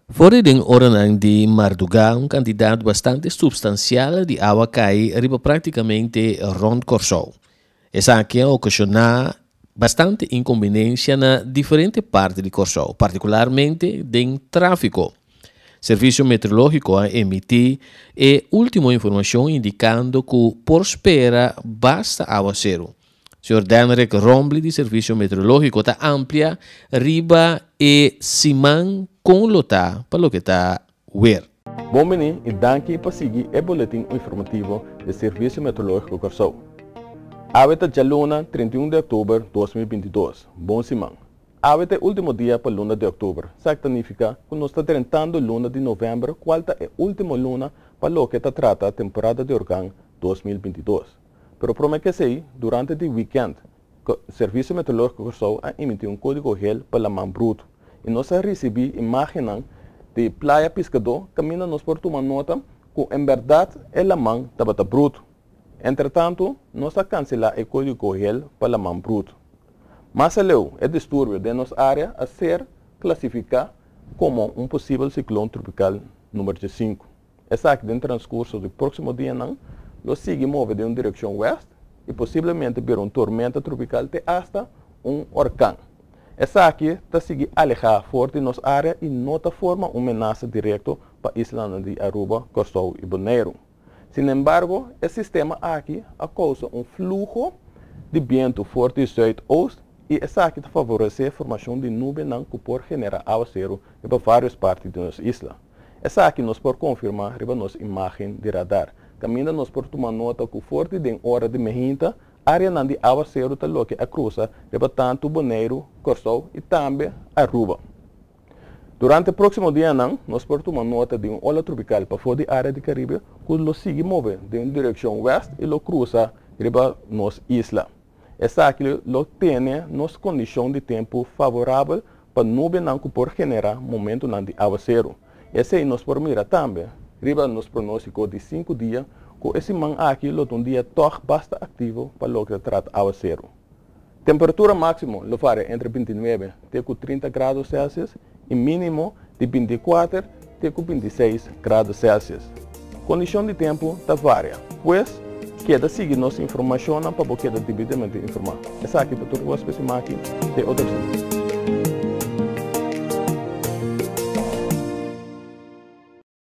Fuori den Oranang di Marduga, un candidato bastante substanziale di agua cai arriva praticamente rond Corsou. E sa che occasiona bastante inconvenienza in differenti parti di Corsou, particolarmente del traffico. Servizio meteorologico ha emetti e ultima informazione indicando che por spera basta aguacero. Si ordena che rompli di servizio meteorologico ta amplia, riba e siman con lota per lo che ta weer. Bom menino e danke para seguir o boletim informativo do Serviço Meteorológico Corsou. Avete già luna 31 de outubro de 2022. Bom semana. Avete último dia para luna de outubro. Isso significa que nós estamos tentando luna de novembro, qual é a última luna para lo que trata a temporada de huracão 2022. Pero promete que durante o weekend, o Serviço Meteorológico Corsou ha emitido um código GEL para a mão bruto. E nós recebemos imagens de Playa Pescador, caminha nos por tomar nota que, em verdade, a mão estava bruto. Entretanto, nós cancelamos o código GEL para a mão bruto. Mas o distúrbio de nossa área a ser classificado como um possível ciclone tropical número 5. Essa aqui, no transcurso do próximo dia, lo sigue move em direção oeste e possivelmente vir uma tormenta tropical até hasta um huracão. Essa aqui está seguindo alejar forte de nossa área e não forma uma ameaça direta para a isla de Aruba, Corsou e Bonaire. Sin embargo, o sistema aqui causa um fluxo de vento forte de sudoeste e essa aqui favorece a formação de nuvens que pode gerar aguacero para várias partes de nossa isla. Essa aqui nós podemos confirmar em nossa imagem de radar. Caminha nós por tomar nota que forte de hora de mehinta, área de aguacero está lo que cruza para tanto Bonaire, Corsou e também Aruba. Durante o próximo dia, nós podemos tomar nota de uma onda tropical para fora da área do Caribe, que lo sigue move em direção oeste e lo cruza para nossa isla. Essa aqui lo tem nossa condição de tempo favorável para nuvem que pode generar momento de aguacero. Esse nós podemos mirar também. Riba nos pronóstico de 5 dias, que esse man aqui lo um dia toch basta ativo para lo que trata aguacero. Temperatura máxima lo fará entre 29 e 30 graus Celsius e mínimo de 24 e 26 graus Celsius. Condição de tempo está varia, pois queda seguir nossa informação para você devidamente informar. Essa aqui para todos os aqui de outras.